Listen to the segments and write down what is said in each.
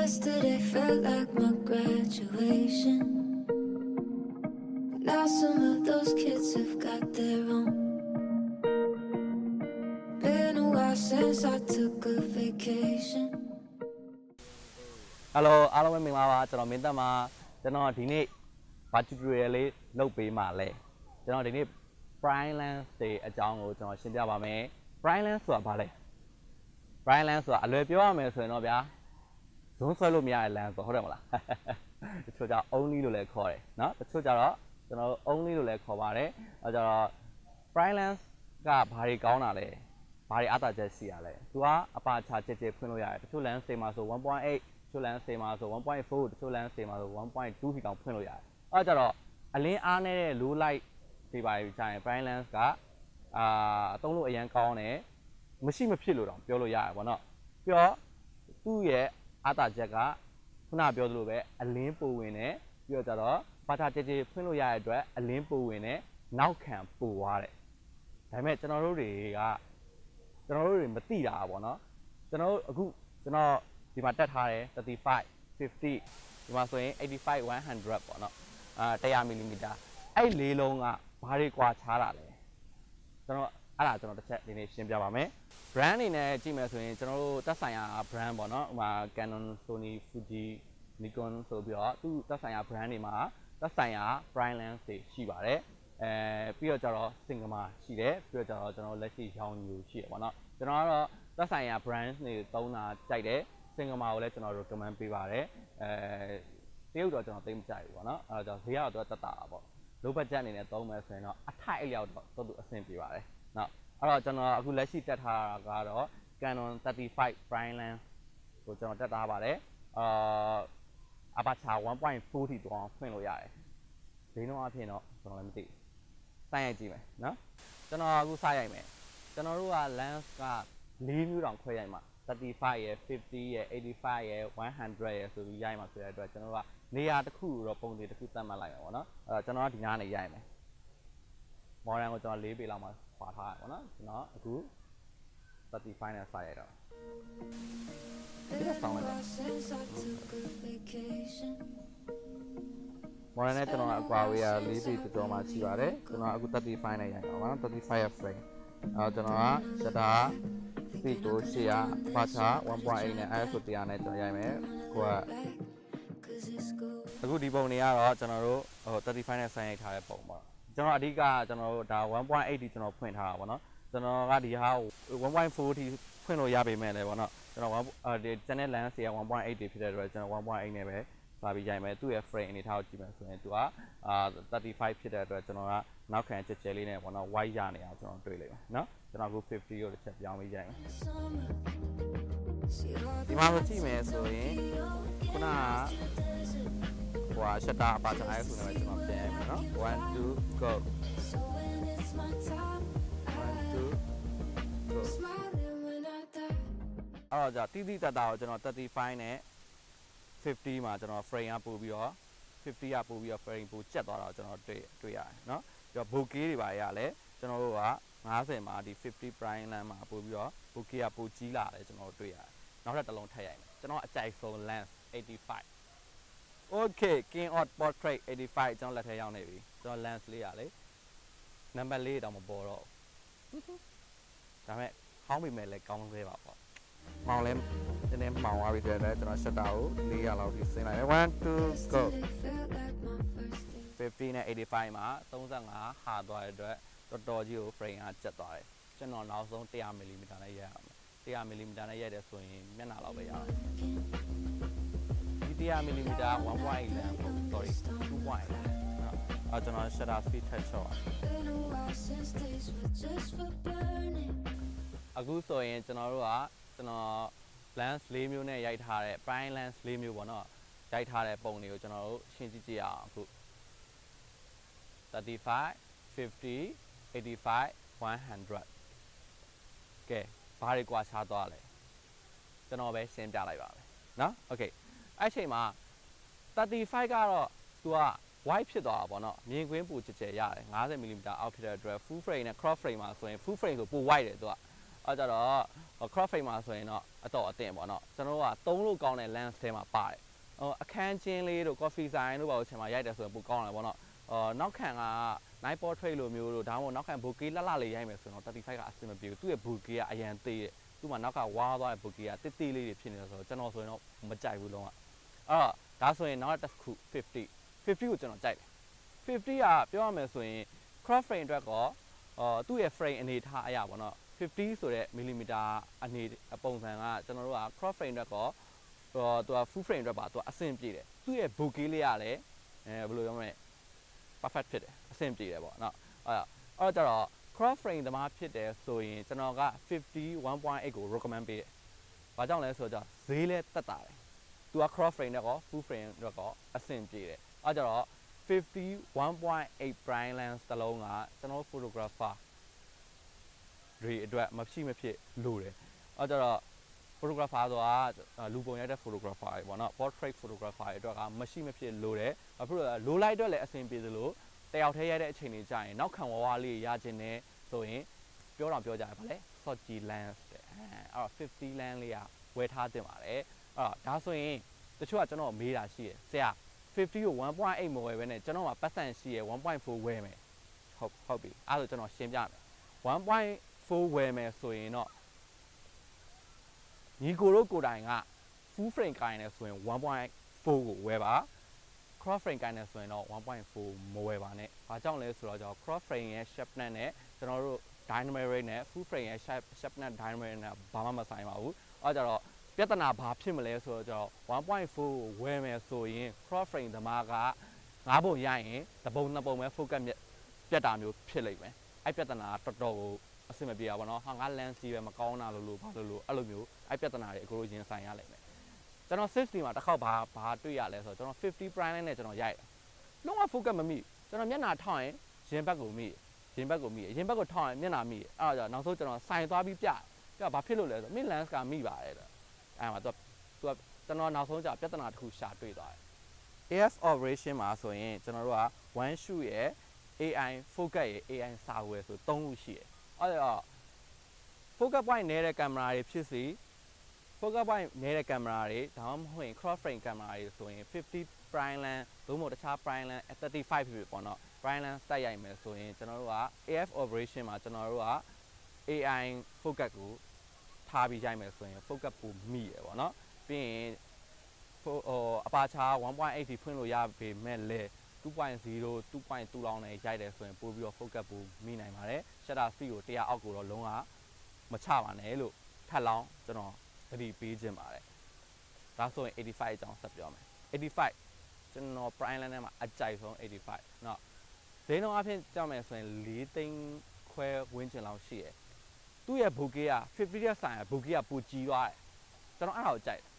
Yesterday felt like my graduation. But now some of those kids have got their own. Been a while since I took a vacation. Hello အားလုံးပဲမင်္ဂလာပါကျွန်တော်မင်းသက်ပါကျွန်တော်ဒီနေ့ tutorial လေးလုပ်ပေးမှာလဲကျွန်တော်ဒီနေ့ prime lens တွေအကြောင်းကိုကျွန်တော်ရှင်းပြပါမယ် prime lens ဆိုတာဘာလဲ prime lens ဆိုတာအလွယ်ပြောရမယ်ဆိုရင်တော့ဗျာဇွန်းဆွဲလို့မရတဲ့ lens ဆိုဟုတ်တယ်မလားတချို့ကြ only လို့လည်းခေါ်တယ်เนาะတချို့ကြတော့ကျွန်တော် only လို့လည်းခေါ်ပါတယ်အဲကြတော့ prime lens ကဘာတွေကောင်းတာလဲဘာတွေအသာချက်ရှိရလဲသူကအပါချာကြဲကြဲဖွင့်လို့ရတယ်တချို့ lens တွေမှာဆို 1.8 တချို့ lens တွေမှာဆို 1.4 တချို့ lens တွေမှာဆို 1.2 ထိတောင်ဖွင့်လို့ရတယ်အဲကြတော့အလင်းအားနေတဲ့ low light ဒီပါကြရင် prime lens ကအသုံးလို့အရန်ကောင်းတယ်မရှိမဖြစ်လို့တော့ပြောလို့ရတယ်ဗောနော်ပြီးတော့သူ့ရဲ့အသာချက်ကခုနပြောသလိုပဲအလင်းပိုဝင်တယ်ပြီးတော့ကြတော့ပါချာကြဲကြဲဖွင့်လို့ရတဲ့အတွက်အလင်းပိုဝင်တယ်နောက်ခံပိုသွားတယ်ဒါပေမဲ့ကျွန်တော်တို့တွေမသိတာဗောနော်ကျွန်တော်ဒီမှာတက်ထားတယ်35 50ဒီမှာဆိုရင်85 100ပေါ့နော်100 mm အဲ့လေးလုံးကဘာတွေကွာခြားတာလဲကျွန်တော်တစ်ချက်ဒီနေ့ရှင်းပြပါမယ် brand အနေနဲ့ကြည့်မယ်ဆိုရင်ကျွန်တော်တို့သက်ဆိုင်ရာ brand ပေါ့နော်ဥပမာ Canon Sony Fuji Nikon ဆိုပြီးတော့သူသက်ဆိုင်ရာ brand တွေမှာသက်ဆိုင်ရာ prime lens တွေရှိပါတယ်ပြီးတော့ကျတော့ Sigma ရှိတယ်ပြီးတော့ကျတော့ကျွန်တော်လက်ရှိရောင်းယူရှိတယ်ပေါ့နော်ကျွန်တော်ကတော့သက်ဆိုင်ရာ brand တွေသုံးတာကြိုက်တယ် Sigma ကိုလည်းကျွန်တော် recommend ပေးပါတယ်တရုတ်တော့ကျွန်တော်သိမကြိုက်ဘူးပေါ့နော်အဲတော့ဈေးကတော့တက်တာပေါ့ low budget အနေနဲ့သုံးမယ်ဆိုရင်တော့အထိုက်အလျောက်တော့သူအဆင်ပြေပါတယ်နော်အဲ့တော့ကျွန်တော်အခုလက်ရှိတက်ထားတာကတော့ Canon 35 prime lens ကိုကျွန်တော်တက်ထားပါတယ်aperture 1.4 ထိတောင်ဖွင့်လို့ရတယ်ဈေးနှုန်းအဖြစ်တော့ကျွန်တော်လည်းမသိဘူးစိုက်ရိုက်ကြည့်မယ်နော်ကျွန်တော်အခုစိုက်ရိုက်မယ်ကျွန်တော်တို့က lens က၄မျိုးတောင်ခွဲရိုက်မှာ35ရယ်50ရယ်85ရယ်100ရယ်ဆိုပြီးရိုက်မှာဆိုတဲ့အတွက်ကျွန်တော်ကနေရာတစ်ခုတော့ပုံစံတစ်ခုသတ်မှတ်လိုက်မှာပေါ့နော်အဲ့တော့ကျွန်တော်ကဒီနားနေရိုက်မယ်မော်ဒန်ကိုကျွန်တော်၄ပေလောက်မှခွာထားရပေါ့နော်ကျွန်တော်အခု35နဲ့စိုက်ရိုက်တော့ဒီကဆောင်းလိုက်မော်ဒန်နဲ့ကျွန်တော်အကွာဝေးရ၄ပေတော်မှရှိပါတယ်ကျွန်တော်အခု35နဲ့ရိုက်ပါပါနော်35ရ frame ကျွန်တော်ကစတာspeed ကို800 aperture 1.8 နဲ့ ISO 100နဲ့ကျွန်တော်ရိုက်မယ်ကိုကအခုဒီပုံတွေကတော့ကျွန်တော်တို့35နဲ့ဆိုင်ရိုက်ထားတဲ့ပုံပေါ့ကျွန်တော်အဓိကကျွန်တော်တို့ဒါ 1.8 ထိကျွန်တော်ဖွင့်ထားတာပေါ့နော်ကျွန်တော်ကဒီဟာ1.4 ထိဖွင့်လို့ရပေမဲ့လည်းပေါ့နော်ကျွန်တော်ဒီ channel lens တွေက 1.8 တွေဖြစ်တဲ့အတွက်ကျွန်တော် 1.8 နဲ့ပဲစာပြီးရိုက်မယ်သူ့ရဲ့ frame အနေထားကိုကြည့်မယ်ဆိုရင်သူက35ဖြစ်တဲ့အတွက်ကျွန်တော်ကနောက်ခံကြက်ကြဲလေးနဲ့ပေါ့နော် white ရနေအောင်ကျွန်တော်တွေ့လိမ့်မယ်နော်ကျွန်တော်အခု50ကိုတစ်ချက်ပြောင်းပြီးရိုက်မယ်ဒီမှာကြည့်မယ်ဆိုရင်ခုနကဟိုရှက်တာအပါချာအဲ့ဆိုနေကျွန်တော်ပြန်ရမယ်နော်1 2 go 1 2 go အဲ့တော့တိတိတတ်တာကိုကျွန်တော်35နဲ့50မှာကျွန်တော် frame ကပို့ပြီးတော့50ကပို့ပြီးတော့ frame ပို့ကျက်သွားတာကိုကျွန်တော်တွေ့ရတယ်เนาะပြီးတော့ bokeh တွေပါရလဲကျွန်တော်တို့က50မှာဒီ50 prime lens မှာပို့ပြီးတော့ bokeh ကပို့ကြီးလာတယ်ကျွန်တော်တို့တွေ့ရတယ်နောက်ထပ်တစ်လုံးထပ်ရိုက်မယ်ကျွန်တော်အကြိုက်ဆုံး lens 85 okay king of portrait 85ကျွန်တော်လက်ထဲရောက်နေပြီကျွန်တော် lens လေးရလေနံပါတ်4တောင်မပေါ်တော့ဒါပေမဲ့ဟောင်းမိမယ်လဲကောင်းသေးပါပေါ့မောင်လဲနည်းနည်းမှောင်သွားပြီဆိုတော့ကျွန်တော် shutter ကို400လောက်ထိဆင်းလိုက်တယ်1 2 go 50နဲ့85မှာ35ဟာသွားတဲ့အတွက်တော်တော်ကြီးကို frame ကကျက်သွားတယ်ကျွန်တော်နောက်ဆုံး100 mm နဲ့ရိုက်ရမယ်100 mm နဲ့ရိုက်တယ်ဆိုရင်မျက်နှာလောက်ပဲရတယ်ဒီ100 mm 1.8 lens sorry 2.8 နော်ကျွန်တော် shutter speed ထပ်ချော့အခုဆိုရင်ကျွန်တော် lens 4မျိုးနဲ့ရိုက်ထားတဲ့ prime lens 4မျိုးပေါ့နော်ရိုက်ထားတဲ့ပုံတွေကိုကျွန်တော်တို့ရှင်းကြည့်ကြရအောင်အခု35 50 85 100ကဲဘာတွေကွာခြားသွားလဲကျွန်တော်ပဲရှင်းပြလိုက်ပါမယ်နော် okay အဲ့ချိန်မှာ35ကတော့ तू က white ဖြစ်သွားတာပေါ့နော်မြင်ကွင်းပိုကြဲကြဲရတယ်50 mm အောက်ဖြစ်တဲ့အတွက် full frame နဲ့ crop frame မှာဆိုရင် full frame ဆိုပို white တယ် तू က အဲ့ကြတော့ crop frame မှာဆိုရင်တော့အတော့အသင့်ပေါ့နော်ကျွန်တော်တို့ကသုံးလို့ကောင်းတဲ့ lens ထဲမှာပါတယ်အခန်းချင်းလေးတို့ coffee sign တို့ဘာလို့ချိန်မှာရိုက်တယ်ဆိုရင်ပိုကောင်းတယ်ပေါ့နော်နောက်ခံက night portrait လိုမျိုးတို့ဒါမှမဟုတ်နောက်ခံ bokeh လှလှလေးရိုက်မယ်ဆိုတော့35ကအဆင်မပြေဘူးသူ့ရဲ့ bokeh ကအရန်သေးတယ်သူ့မှာနောက်ကဝါးသွားတဲ့ bokeh ကတိတိလေးတွေဖြစ်နေတယ်ဆိုတော့ကျွန်တော်ဆိုရင်တော့မကြိုက်ဘူးလုံးဝအဲ့တော့ဒါဆိုရင်နောက်တစ်ခု50ကိုကျွန်တော်ကြိုက်တယ်50ကပြောရမယ်ဆိုရင် crop frame အတွက်ကောသူ့ရဲ့ frame အနေထားအရာပေါ့နော်50ဆိုတဲ့ millimeter အနေပုံစံကကျွန်တော်တို့က crop frame အတွက်ကောသူက full frame အတွက်ပါသူကအဆင်ပြေတယ်သူ့ရဲ့ bokeh လေးကလည်းဘယ်လိုပြောမလဲ perfect ဖြစ်တယ်အဆင်ပြေတယ်ပေါ့နော်အဲ့တော့ကျတော့ crop frame သမားဖြစ်တယ်ဆိုရင်ကျွန်တော်က51.8ကို recommend ပေးတယ်။ဘာကြောင့်လဲဆိုတော့ဈေးလဲတက်တာတယ်။ तू က crop frame နဲ့ကော full frame နဲ့ကောအဆင်ပြေတယ်။အဲ့ကြတော့51.8 prime lens တစ်လုံးကကျွန်တော် photographer တွေအတွက်မဖြစ်လိုတယ်။အဲ့ကြတော့ photographer ဆိုတာလူပုံရိုက်တဲ့ photographer တွေပေါ့နော် portrait photographer တွေအတွက်ကမရှိမဖြစ်လိုတယ်။အခုလိုလိုက်အတွက်လည်းအဆင်ပြေသလိုတယောက်တည်းရိုက်တဲ့အချိန်တွေကြာရင်နောက်ခံဝါးလေးရခြင်းနဲ့ဆိုရင်ပြောကြတယ်ဗါလဲ Sochi lens တဲ့အဲ့တော့50 lens လေးကဝယ်ထားတင်ပါတယ်အဲ့တော့ဒါဆိုရင်တချို့ကကျွန်တော်မေးတာရှိရယ်ဆရာ50ကို 1.8 မဝယ်ဘဲနဲ့ကျွန်တော်မှာပတ်စံရှိရယ် 1.4 ဝယ်မယ်ဟုတ်ပြီအဲ့ဒါဆိုကျွန်တော်ရှင်းပြမယ် 1.4 ဝယ်မယ်ဆိုရင်တော့ညီကိုတို့ကိုယ်တိုင်က full frame ကိုင်နေဆိုရင် 1.4 ကိုဝယ်ပါcrop frame ကိုင်းနေဆိုရင်တော့ 1.4 မဝယ်ပါနဲ့။ဘာကြောင့်လဲဆိုတော့ crop frame ရဲ့ sharpness နဲ့ကျွန်တော်တို့ dynamic range နဲ့ full frame ရဲ့ sharpness dynamic range နဲ့ဘာမှမဆိုင်ပါဘူး။အဲ့ကြတော့ပြဿနာဘာဖြစ်မလဲဆိုတော့ 1.4 ကိုဝယ်မယ်ဆိုရင် crop frame သမားက9ပုံရရင်တစ်ပုံနှစ်ပုံပဲ focus ပြတ်တာမျိုးဖြစ်လိမ့်မယ်။အဲ့ပြဿနာတော်တော်ကိုအဆင်မပြေပါဘောနော်။ဟာငါ lens ကြီးပဲမကောင်းတာလို့ဘာလို့အဲ့လိုမျိုးအဲ့ပြဿနာတွေအကိုတို့ရင်ဆိုင်ရလိမ့်မယ်။ကျွန်တော် 60 မှာတစ်ခေါက်ဘာတွေ့ရလဲဆိုတော့ကျွန်တော်50 prime နဲ့ကျွန်တော်ရိုက်တယ်လုံးဝ focus မမိကျွန်တော်မျက်နှာထောက်ရင်ရင်ဘက်ကိုမိရင်ဘက်ကိုထောက်ရင်မျက်နှာမိအဲ့တော့နောက်ဆုံးကျွန်တော်ဆိုင်သွားပြီးပြဘာဖြစ်လို့လဲဆိုတော့ mid lens ကမိပါတယ်တဲ့အဲ့မှာသူကျွန်တော်နောက်ဆုံးကျပြဿနာတစ်ခုရှာတွေ့သွားတယ် AF operation မှာဆိုရင်ကျွန်တော်တို့က one shoot ရဲ့ AI focus ရဲ့ AI စာဝယ်ဆို3ခုရှိတယ်အဲ့တော့ focus point နေတဲ့ကင်မရာတွေဖြစ်စီ focus point နေတဲ့ကင်မရာတွေဒါမှမဟုတ်ရင် crop frame ကင်မရာတွေဆိုရင်50 prime lens သို့မဟုတ်တခြား prime lens 35ဖြစ်ပေါ့နော် prime lens တက်ရိုက်မယ်ဆိုရင်ကျွန်တော်တို့က AF operation မှာကျွန်တော်တို့က AI focus ကိုထားပြီးရိုက်မယ်ဆိုရင် focus ပိုမိရပေါ့နော်ပြီးရင်အပါချာ 1.8 ထိဖွင့်လို့ရပေမဲ့လေ 2.0 2.2 လောက်နဲ့ရိုက်တယ်ဆိုရင်ပို့ပြီးတော့ focus ပိုမိနိုင်ပါတယ် shutter speed ကို100အောက်ကိုတော့လုံးဝမချပါနဲ့လို့ထပ်လောင်းကျွန်တော်သတိပေးခြင်းပါတယ်ဒါဆိုရင်85အကြောင်းဆက်ပြောမယ်85ကျွန်တော် prime lens ထဲမှာအကြိုက်ဆုံး85เนาะဈေးနှုန်းအဖြစ်ကြောက်မယ်ဆိုရင်4သိန်းခွဲဝန်းကျင်လောက်ရှိရယ်သူ့ရဲ့ bokeh က50ရက်ဆိုင် bokeh ကပိုကြီးသွားတယ်ကျွန်တော်အဲ့ဒါကိုကြိုက်တယ်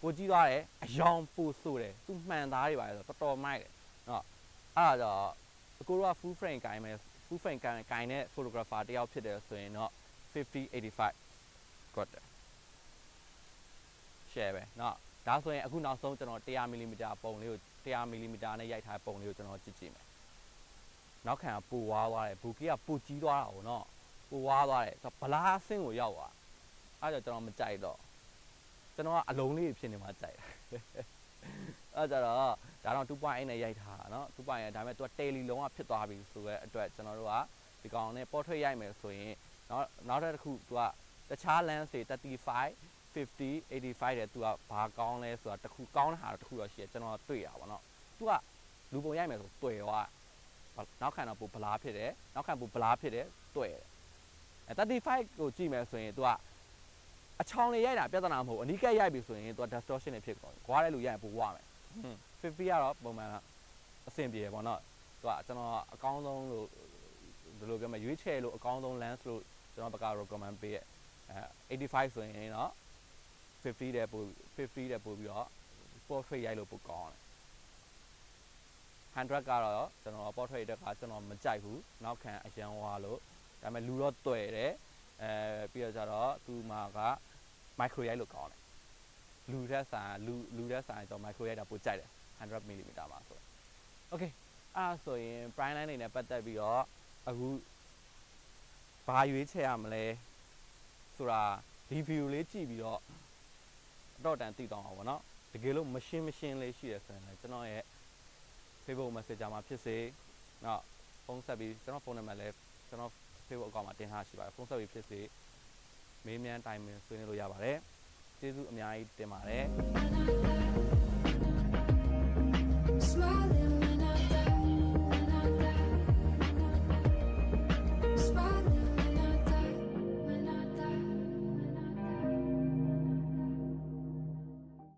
ပိုကြီးသွားတယ်အယောင်ပိုဆိုးတယ်သူမှန်သားတွေပါဆိုတော်တော်မိုက်တယ်เนาะအဲ့ဒါကြောင့်အကိုတို့က full frame ကိုင်မယ် full frame ကိုင်တဲ့ photographer တယောက်ဖြစ်တယ်ဆိုရင်တော့5085 got it share ပဲเนาะဒါဆိုရင်အခုနောက်ဆုံးကျွန်တော်100 mm ပုံလေးကို100 mm နဲ့ရိုက်ထားပုံလေးကိုကျွန်တော်ကြည့်မယ်နောက်ခံကပူဝါးသွားတယ် bokeh ကပူကြီးသွားတာကိုเนาะပူဝါးသွားတယ်ဗလားအဆင်းကိုရောက်သွားအဲ့ဒါကျွန်တော်မကြိုက်တော့ကျွန်တော်ကအလုံးလေးဖြစ်နေမှကြိုက်တယ်အဲ့ကြတော့ဒါတော့ 2.8 နဲ့ရိုက်ထားတာเนาะ 2.8 ဒါပေမဲ့ तू တယ်လီလုံးဝဖြစ်သွားပြီဆိုတော့အတွက်ကျွန်တော်တို့ကဒီကောင်နဲ့ portrait ရိုက်မယ်ဆိုရင်နောက်တစ်ခု तू ကတခြား lens တွေ35 50 85တဲ့ तू ကဘာကောင်းလဲဆိုတာတစ်ခုကောင်းတဲ့ဟာတစ်ခုတော့ရှိတယ်ကျွန်တော်တွေ့ရပါတော့ तू ကလူပုံရိုက်မယ်ဆိုတွေ့ရောနောက်ခံတော့ပိုဗလားဖြစ်တယ်နောက်ခံပိုဗလားဖြစ်တယ်တွေ့တယ်35ကိုကြည့်မယ်ဆိုရင် तू ကအချောင်လေးရိုက်တာပြဿနာမဟုတ်အနီးကပ်ရိုက်ပြီဆိုရင် तू distortion တွေဖြစ်ကုန်တယ်။ကွာတဲ့လူရိုက်ရင်ပိုဝမယ်။50ကတော့ပုံမှန်အဆင်ပြေပေါ့နော်။ तू ကကျွန်တော်အကောင်းဆုံးလို့ဘယ်လိုပြောမလဲရွေးချယ်လို့အကောင်းဆုံး lens လို့ကျွန်တော်ဘက်က recommend ပေးရဲ့85ဆိုရင်တော့50တဲ့ပိုပြီးတော့ portrait ရိုက်လို့ပိုကောင်းတယ်100ကတော့ကျွန်တော် portrait တက်ကကျွန်တော်မကြိုက်ဘူးနောက်ခံအရန်ဝါလို့ဒါပေမဲ့လူတော့တွေ့တယ်ပြီးတော့ကျတော့သူမှာက micro ရိုက်လို့ကောင်းတယ်လူထက်ဆိုင်တော့ micro ရိုက်တာပိုကြိုက်တယ်100 mm မှာဆို okay အဲ့ဆိုရင် prime line နေနဲ့ပတ်သက်ပြီးတော့အခု ဘာရွေးချယ်ရမလဲဆိုတာဒီဗီဒီယိုလေးကြည့်ပြီးတော့အတော့တန်သိတော့အောင်ပေါ့နော်တကယ်လို့မရှင်းလေးရှိရဆိုရင်လည်းကျွန်တော်ရဲ့ Facebook Messenger မှာဖြစ်စေနောက်ဖုန်းဆက်ပြီးကျွန်တော်ဖုန်းနံပါတ်လည်းကျွန်တော် Facebook အကောင့်မှာတင်ထားရှိပါတယ်ဖုန်းဆက်ပြီးဖြစ်စေမေးမြန်းတိုင်ပင်ဆွေးနွေးလို့ရပါတယ်ကျေးဇူးအများကြီးတင်ပါတယ် Smiling